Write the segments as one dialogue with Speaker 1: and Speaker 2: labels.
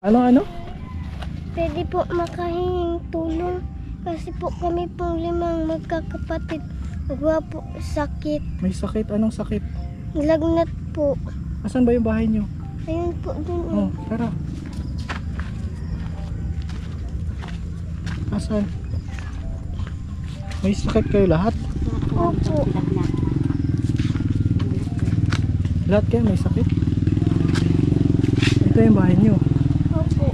Speaker 1: Ano?
Speaker 2: Pwede po makahinging tulong kasi po kami pong 5 magkakapatid. Nagawa po sakit.
Speaker 1: May sakit? Anong sakit?
Speaker 2: Lagnat po.
Speaker 1: Asan ba yung bahay nyo?
Speaker 2: Ayun po dun.
Speaker 1: Oh, tara. Asan? May sakit kayo lahat?
Speaker 2: Opo.
Speaker 1: Lahat kayo may sakit? Ito yung bahay nyo.
Speaker 2: Opo.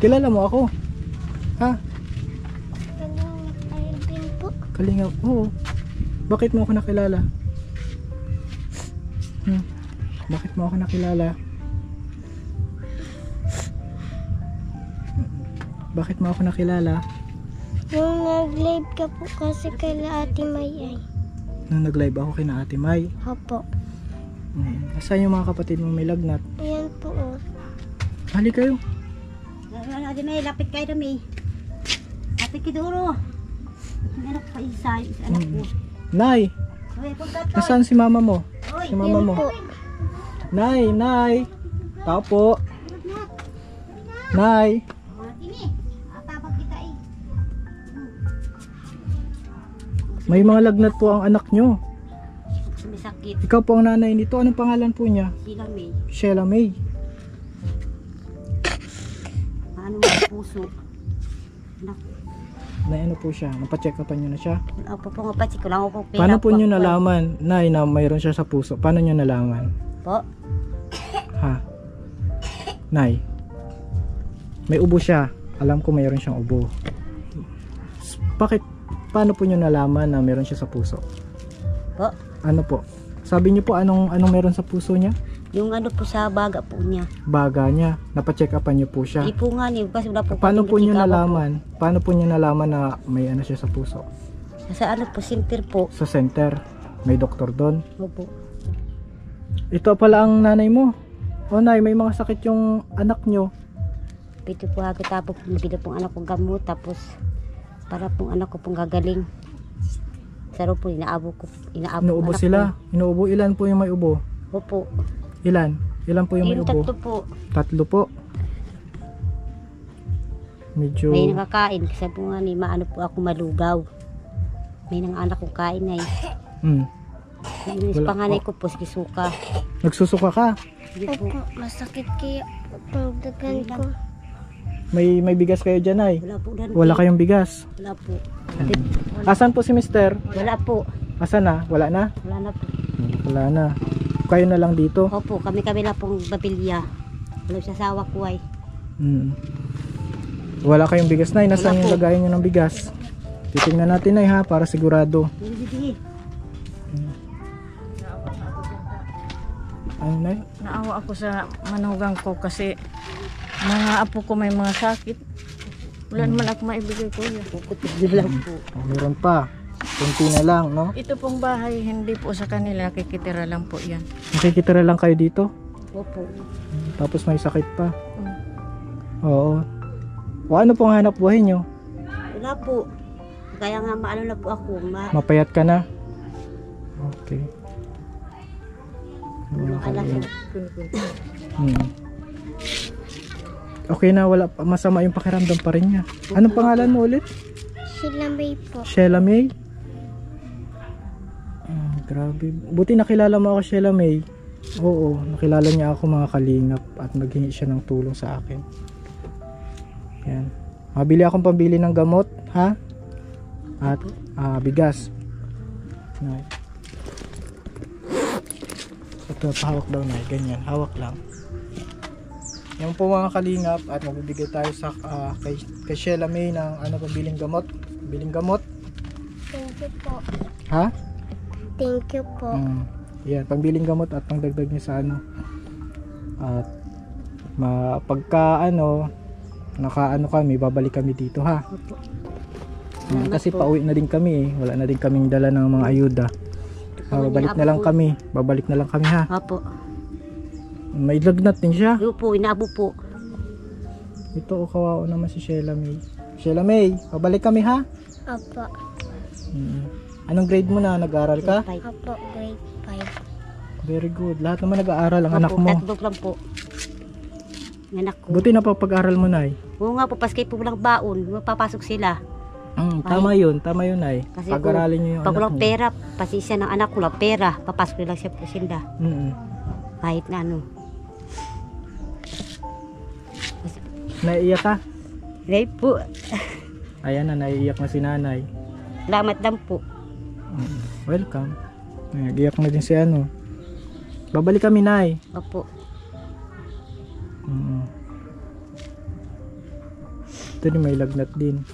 Speaker 1: Kilala mo ako? Ha?
Speaker 2: Ayun din po.
Speaker 1: Kalingap? Oo. Bakit mo ako nakilala? Bakit mo ako nakilala? Bakit mo ako nakilala?
Speaker 2: Nung nag-live ka po kasi kay Ate May ay.
Speaker 1: Nung nag-live ako kina Ate May.
Speaker 2: Opo.
Speaker 1: Nasaan yung mga kapatid mo may lagnat?
Speaker 2: Ayan po oh.
Speaker 1: Hali kayo.
Speaker 3: Ate May, lapit kayo na May. Ate Kiduro. Anak pa isa anak ko.
Speaker 1: Nay!
Speaker 3: Hoy, punta to.
Speaker 1: Nasaan si mama mo?
Speaker 3: Hoy,
Speaker 1: Si mama
Speaker 2: Ayan
Speaker 1: mo?
Speaker 2: po.
Speaker 1: Nay! Tao po. Nay!
Speaker 3: Tini. Atabag kita eh.
Speaker 1: May mga lagnat po ang anak nyo.
Speaker 3: May sakit.
Speaker 1: Ikaw po ang nanay nito. Anong pangalan po niya?
Speaker 3: Sila May.
Speaker 1: Sheila May.
Speaker 3: Ano mga puso. Anak.
Speaker 1: Na ano po siya? Napacheck upan nyo na siya?
Speaker 3: Opo po nga pa. Ko lang ako pera.
Speaker 1: Paano po nyo nalaman, Nay, na mayroon siya sa puso? Paano nyo nalaman?
Speaker 3: Po.
Speaker 1: Ha? Nay, may ubo siya. Alam ko mayroon siyang ubo. Bakit? Paano po nyo nalaman na mayroon siya sa puso?
Speaker 3: Po.
Speaker 1: Ano po? Sabi niyo po anong meron sa puso niya?
Speaker 3: Yung ano po sa baga po niya.
Speaker 1: Baga niya. Napacheck upan niyo po siya.
Speaker 3: Di po nga niyo. Kasi wala po.
Speaker 1: Paano po nyo
Speaker 3: check-up
Speaker 1: nalaman? Paano po nyo nalaman na may ano siya sa puso?
Speaker 3: po. Sa ano po, center po.
Speaker 1: Sa center. May doktor doon.
Speaker 3: Opo.
Speaker 1: Ito pala ang nanay mo. O nay, may mga sakit yung anak nyo.
Speaker 3: Pito po agad tapos pumipili pong anak ko gamot. Tapos para pong anak ko pong gagaling. Saro po, inaabo
Speaker 1: Inuubo
Speaker 3: anak
Speaker 1: sila. Inuubo. Ilan po yung may ubo?
Speaker 3: ko. Opo.
Speaker 1: Ilan? Ilan po yung may
Speaker 3: Yung
Speaker 1: ubo?
Speaker 3: tatlo po.
Speaker 1: 3 po. Medyo...
Speaker 3: May nakakain. Kasi po nga ni maano po ako malugaw. May nang anak kong kain na eh. Yung
Speaker 1: Wala
Speaker 3: panganay
Speaker 1: po.
Speaker 3: ko po, suka.
Speaker 1: Nagsusuka ka.
Speaker 3: Hindi po.
Speaker 2: Opo. Masakit kaya ang dagan ko.
Speaker 1: May bigas kayo dyan ay.
Speaker 3: Wala po.
Speaker 1: Wala kayong bigas.
Speaker 3: Wala po.
Speaker 1: Asan po si mister?
Speaker 3: Wala po.
Speaker 1: Asan na? Wala na?
Speaker 3: Wala na po.
Speaker 1: Wala na. Kayo na lang dito.
Speaker 3: Opo, kami lang pong babilya. Wala sa sawa ko ay.
Speaker 1: Wala kayong bigas na. Nasaan
Speaker 3: Wala
Speaker 1: yung
Speaker 3: po.
Speaker 1: lagayan nyo ng bigas? Titingnan natin na ha, para sigurado.
Speaker 3: Hindi.
Speaker 1: Ano na?
Speaker 4: Naawa ako sa manugang ko kasi mga apo ko may mga sakit. Wala naman ako maibigay ko yun.
Speaker 3: Lang po.
Speaker 1: Meron pa. Kunti na lang, no?
Speaker 4: Ito pong bahay, hindi po sa kanila, kikitira lang po yan.
Speaker 1: Nakikitira lang kayo dito.
Speaker 3: Opo.
Speaker 1: Tapos may sakit pa.
Speaker 4: Mm.
Speaker 1: Oo. O ano pong hanap buhay nyo?
Speaker 3: Wala po. Kaya nga maano na po ako.
Speaker 1: Mapayat ka na? Okay.
Speaker 3: Alam ko.
Speaker 1: Okay na, wala pa. Masama yung pakiramdam pa rin niya. Anong pangalan mo ulit?
Speaker 2: Sila May po.
Speaker 1: Sheila May? Grabe. Buti nakilala mo ako, Sheila May. Oo, nakilala niya ako mga kalingap at naghingi siya ng tulong sa akin. Yan. Mabili akong pambili ng gamot, ha? At bigas. Nay. Ito, pahawak daw na. Ganyan, hawak lang. Yan po mga kalingap at magbibigay tayo sa kay Sheila May ng pambiling gamot. Biling gamot.
Speaker 2: Thank you po.
Speaker 1: Ha?
Speaker 2: Thank you po.
Speaker 1: Yan, pambiling gamot at pangdagdag niya sa At pagka nakaano kami, babalik kami dito ha. Kasi pauwi na din kami eh. Wala na din kaming dala ng mga ayuda. Babalik na lang kami. Babalik na lang kami ha.
Speaker 3: Opo.
Speaker 1: May lagnat din siya.
Speaker 3: Opo, inaabo po.
Speaker 1: Ito kawawa naman si Sheila May. Sheila May, babalik kami ha.
Speaker 2: Opo.
Speaker 1: Anong grade mo na? Nag-aaral ka?
Speaker 2: Opo, grade 5.
Speaker 1: very good. Lahat naman nag-aaral ang anak
Speaker 3: Opo,
Speaker 1: mo.
Speaker 3: tatlo lang po. Ang anak ko.
Speaker 1: Buti na pag-aral mo, Nay.
Speaker 3: Oo nga po, paskay po walang baon. Mapapasok sila.
Speaker 1: Tama yun, Nay.
Speaker 3: Kasi
Speaker 1: Pag-aralin niyo yung
Speaker 3: pag
Speaker 1: anak
Speaker 3: walang
Speaker 1: niyo.
Speaker 3: pera, pasisya ng anak ko lang pera. Papasok lang siya po sinda. Kahit na ano.
Speaker 1: Naiiyak ka?
Speaker 3: Right po.
Speaker 1: Ayan na, naiiyak na si Nanay.
Speaker 3: Salamat lang po.
Speaker 1: Welcome. Nag-iyak na din si ano. Babalik kami, Nay.
Speaker 3: Opo.
Speaker 1: Ito din, may lagnat din.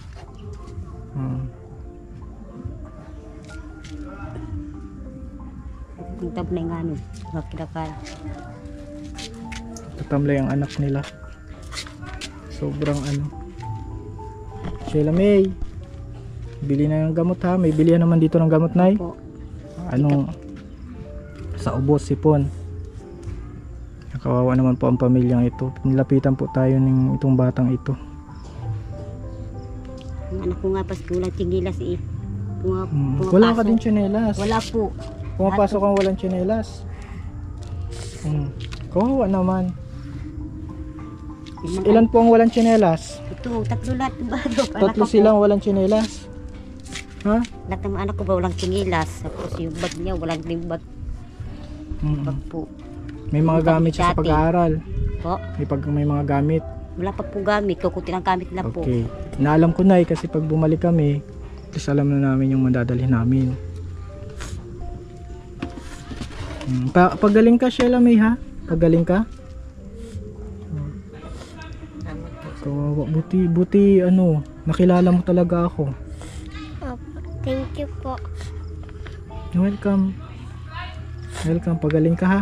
Speaker 3: Ang tablay nga ano. Makilakal.
Speaker 1: Tatamlay ang anak nila. Sobrang ano. Sheila May, bili na ng gamot ha. May bilihan naman dito ng gamot, Nay.
Speaker 3: Po.
Speaker 1: Anong sa ubos, sipon. Kawawa naman po ang pamilyang ito. Nilapitan po tayo ng itong batang ito.
Speaker 3: Ang anak ko nga pas walang tingilas eh.
Speaker 1: Wala ka din tsinelas.
Speaker 3: Wala po.
Speaker 1: Pumapasok kang walang tsinelas. Kawawa naman. Ilan po ang walang tsinelas?
Speaker 3: Ito, tatlo lahat.
Speaker 1: Tatlo silang walang tsinelas. Ha?
Speaker 3: Lahat ng anak ko ba walang tingilas. Tapos yung bag niya, walang din bag. Bag po.
Speaker 1: May mga gamit siya sa
Speaker 3: Dati.
Speaker 1: pag-aaral.
Speaker 3: Po.
Speaker 1: May mga gamit.
Speaker 3: Wala pa po gamit. Kukuti lang gamit na po.
Speaker 1: Okay. Naalam ko na kasi pag bumalik kami, kasi alam na namin yung madadalhin namin. Pagaling ka, Sheila May, ha? Pagaling ka? Kawawa. Buti ano, nakilala mo talaga ako.
Speaker 2: Opo. Thank you po.
Speaker 1: Welcome. Pagaling ka, ha?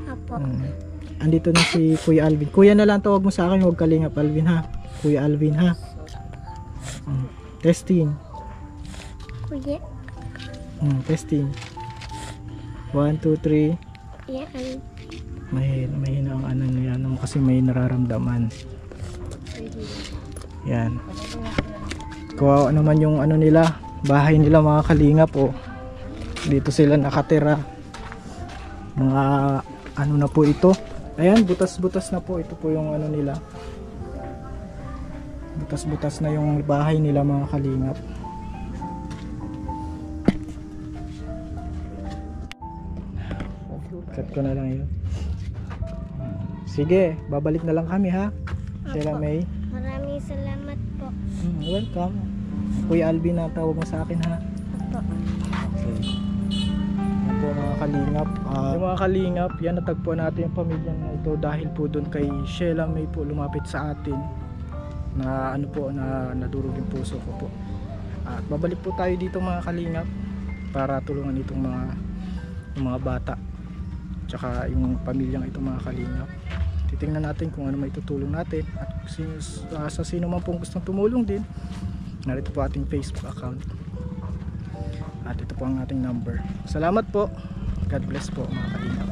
Speaker 2: Opo.
Speaker 1: Andito na si Kuya Alvin. Kuya na lang tawag mo sa akin, huwag Kalingap Alvin, ha? Kuya Alvin, ha? Testing.
Speaker 2: Kuya.
Speaker 1: Testing. 1, 2, 3.
Speaker 2: Yan.
Speaker 1: Mahina ang ano niya, ano, kasi may nararamdaman. Yan. Kawawa naman yung ano nila, bahay nila, mga kalingap, oh. Dito sila nakatira. Mga ano na po ito. Ayan, butas-butas na po. Ito po yung ano nila. Butas-butas na yung bahay nila, mga kalingap. Cut ko na lang yun. Sige, babalik na lang kami, ha? Sheila
Speaker 2: Opo.
Speaker 1: May.
Speaker 2: Maraming salamat po.
Speaker 1: Welcome. Kuya Alvin na tawag mo sa akin, ha?
Speaker 2: Opo.
Speaker 1: Okay. Yan po mga kalingap. Yung mga kalingap, yan natagpuan natin yung pamilyang na ito dahil po doon kay Sheila May po lumapit sa atin na ano po, na nadurog yung puso ko po. At babalik po tayo dito mga kalingap para tulungan itong mga bata tsaka yung pamilyang ito, mga kalingap. Titingnan natin kung ano may tutulong natin at sa sino man pong gustong tumulong din. Narito po ating Facebook account at ito po ang ating number. Salamat po. God bless po mga kalingap.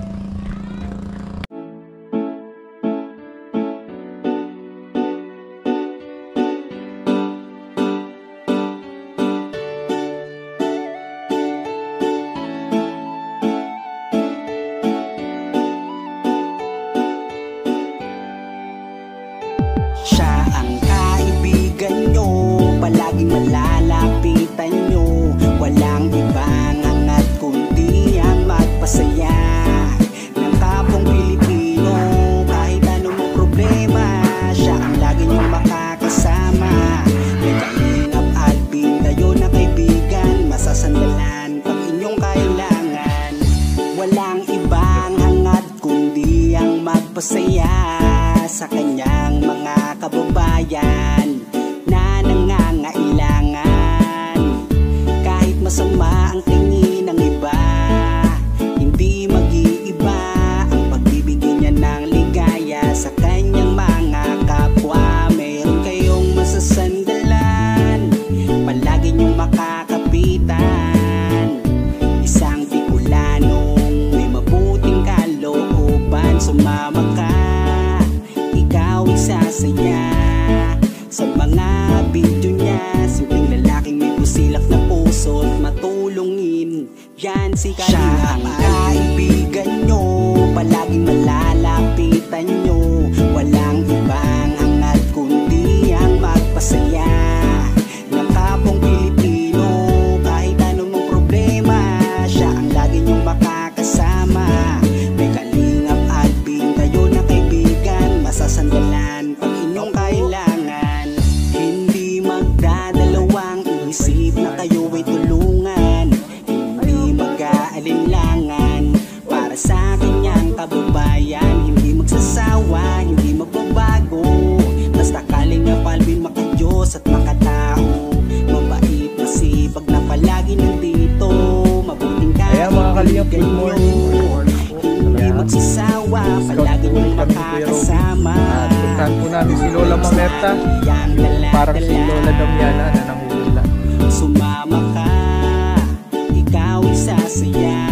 Speaker 5: Siya ang kaibigan nyo, palaging malalapitan nyo. Walang ibang hangat kundi ang magpasaya ng kapong Pilipino. Kahit anong problema, siya ang lagi nyong makakasama. May Kalingap Alvin, kayo na kaibigan, masasandalan pag inyong kailangan. Walang ibang hangat kundi ang magpasaya sa kanyang mga kababayan na nangangailangan. Kahit masama ang tingin ng iba, hindi mag-iiba ang pagbibigay niya ng ligaya sa kanyang mga kapwa. Meron kayong masasandalan, palagi niyong makakapitan. Isang Bicolanong may mabuting kalooban, sumama ka, ikaw isasaya sa mga video niya. Simpleng lalaking may busilak na puso at matulungin kababayan, hindi magsasawa, hindi magbabago. Basta Kalingap Alvin makadiyos at makatao, mabait, masipag na palagi nandito, mabuting
Speaker 1: Ayan mga Kalingap, good morning.
Speaker 5: hindi magsasawa, palagi niyong makakasama.
Speaker 1: At puntahan po namin si Lola Mamerta, yung parang si Lola Damiana na nanguhula.
Speaker 5: Sumama ka, ikaw isasaya.